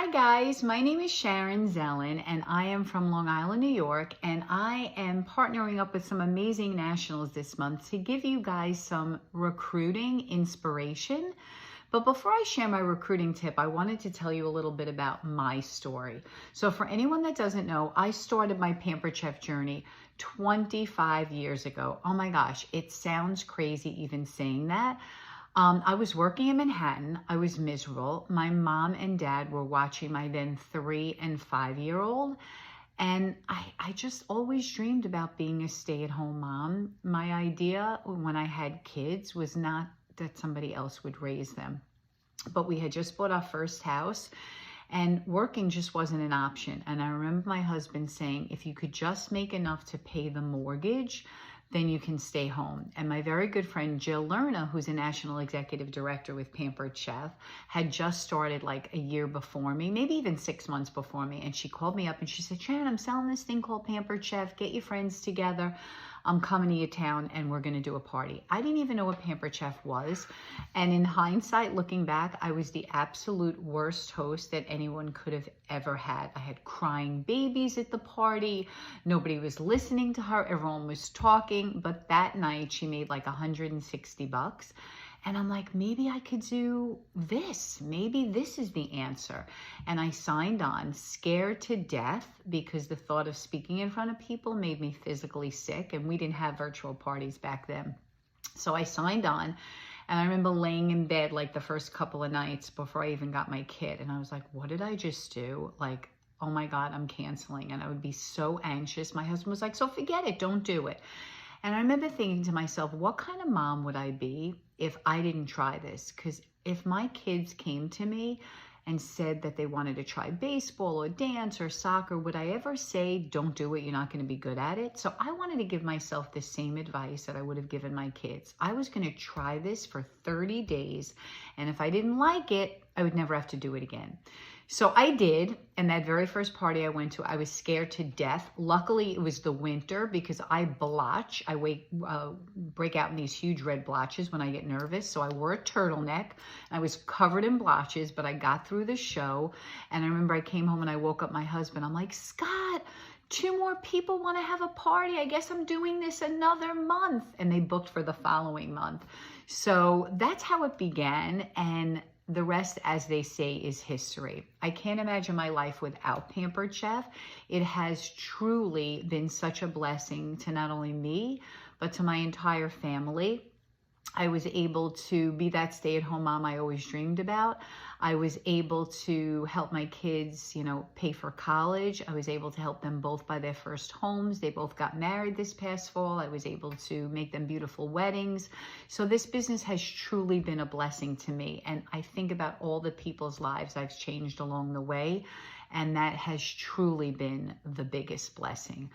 Hi guys, my name is Sharon Zellin and I am from Long Island, New York, and I am partnering up with some amazing nationals this month to give you guys some recruiting inspiration. But before I share my recruiting tip, I wanted to tell you a little bit about my story. So for anyone that doesn't know, I started my Pampered Chef journey 25 years ago. Oh my gosh, it sounds crazy even saying that. I was working in Manhattan. I was miserable. My mom and dad were watching my then 3 and 5-year-old. And I just always dreamed about being a stay-at-home mom. My idea when I had kids was not that somebody else would raise them. But we had just bought our first house and working just wasn't an option. And I remember my husband saying, if you could just make enough to pay the mortgage, then you can stay home. And my very good friend Jill Lerna, who's a national executive director with Pampered Chef, had just started like a year before me, maybe even 6 months before me. And she called me up and she said, Sharon, I'm selling this thing called Pampered Chef. Get your friends together. I'm coming to your town and we're going to do a party. I didn't even know what Pampered Chef was. And in hindsight, looking back, I was the absolute worst host that anyone could have ever had. I had crying babies at the party. Nobody was listening to her. Everyone was talking. But that night she made like $160. And I'm like, maybe I could do this. Maybe this is the answer. And I signed on, scared to death, because the thought of speaking in front of people made me physically sick. And we didn't have virtual parties back then. So I signed on. And I remember laying in bed like the first couple of nights before I even got my kid. And I was like, what did I just do? Like, oh my God, I'm canceling. And I would be so anxious. My husband was like, so forget it. Don't do it. And I remember thinking to myself, what kind of mom would I be if I didn't try this? Because if my kids came to me and said that they wanted to try baseball or dance or soccer, would I ever say, don't do it, you're not going to be good at it? So I wanted to give myself the same advice that I would have given my kids. I was going to try this for 30 days. And if I didn't like it, I would never have to do it again. So I did, and that very first party I went to, I was scared to death. Luckily, it was the winter because I blotch. I break out in these huge red blotches when I get nervous. So I wore a turtleneck. I was covered in blotches, but I got through the show. And I remember I came home and I woke up my husband. I'm like, Scott, 2 more people want to have a party. I guess I'm doing this another month. And they booked for the following month. So that's how it began. And the rest, as they say, is history. I can't imagine my life without Pampered Chef. It has truly been such a blessing to not only me, but to my entire family. I was able to be that stay-at-home mom I always dreamed about. I was able to help my kids, pay for college. I was able to help them both buy their first homes. They both got married this past fall. I was able to make them beautiful weddings. So this business has truly been a blessing to me. And I think about all the people's lives I've changed along the way. And that has truly been the biggest blessing.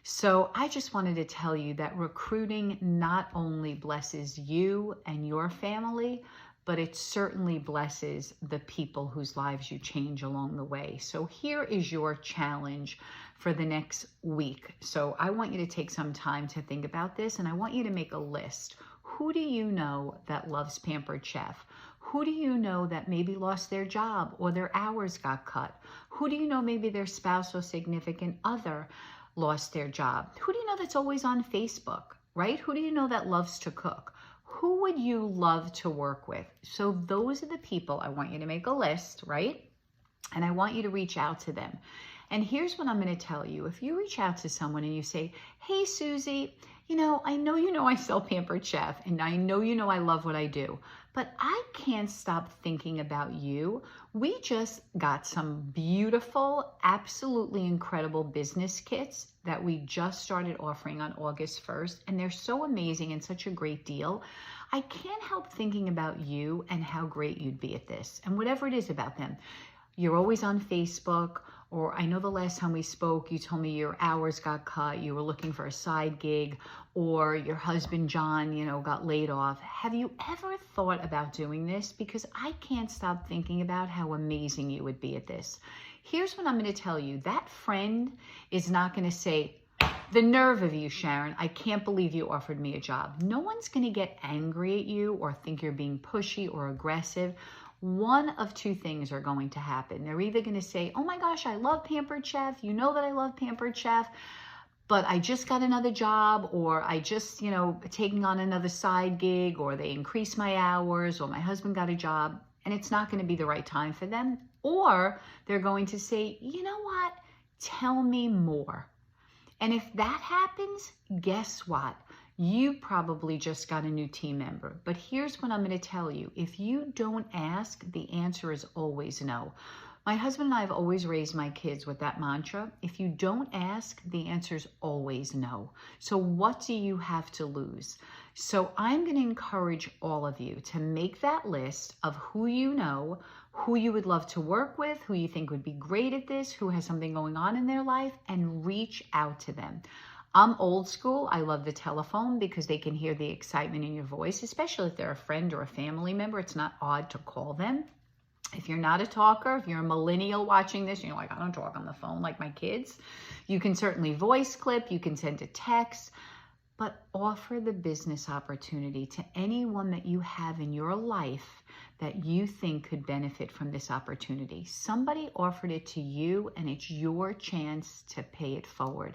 So I just wanted to tell you that recruiting not only blesses you and your family, but it certainly blesses the people whose lives you change along the way. So here is your challenge for the next week. So I want you to take some time to think about this, and I want you to make a list. Who do you know that loves Pampered Chef? Who do you know that maybe lost their job or their hours got cut? Who do you know maybe their spouse or significant other lost their job? Who do you know that's always on Facebook, right? Who do you know that loves to cook? Who would you love to work with? So those are the people I want you to make a list, right? And I want you to reach out to them. And here's what I'm going to tell you. If you reach out to someone and you say, hey, Susie, I know I sell Pampered Chef, and I know I love what I do, but I can't stop thinking about you. We just got some beautiful, absolutely incredible business kits that we just started offering on August 1st, and they're so amazing and such a great deal. I can't help thinking about you and how great you'd be at this, and whatever it is about them. You're always on Facebook, or I know the last time we spoke, you told me your hours got cut, you were looking for a side gig, or your husband, John, got laid off. Have you ever thought about doing this? Because I can't stop thinking about how amazing you would be at this. Here's what I'm going to tell you. That friend is not going to say, the nerve of you, Sharon, I can't believe you offered me a job. No one's going to get angry at you or think you're being pushy or aggressive. one of two things are going to happen. They're either going to say, oh my gosh, I love Pampered Chef. You know that I love Pampered Chef, but I just got another job, or I just, taking on another side gig, or they increased my hours, or my husband got a job, and it's not going to be the right time for them. Or they're going to say, you know what? Tell me more. And if that happens, guess what? You probably just got a new team member. But here's what I'm going to tell you. If you don't ask, the answer is always no. My husband and I have always raised my kids with that mantra. If you don't ask, the answer is always no. So what do you have to lose? So I'm going to encourage all of you to make that list of who you know, who you would love to work with, who you think would be great at this, who has something going on in their life, and reach out to them. I'm old school. I love the telephone because they can hear the excitement in your voice, especially if they're a friend or a family member. It's not odd to call them. If you're not a talker, if you're a millennial watching this, you're like, I don't talk on the phone like my kids. You can certainly voice clip, you can send a text, but offer the business opportunity to anyone that you have in your life that you think could benefit from this opportunity. Somebody offered it to you, and it's your chance to pay it forward.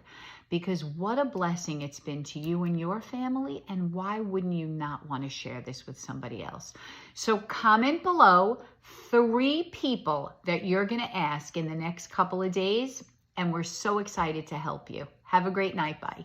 Because what a blessing it's been to you and your family, and why wouldn't you not want to share this with somebody else? So comment below 3 people that you're going to ask in the next couple of days, and we're so excited to help you. Have a great night. Bye.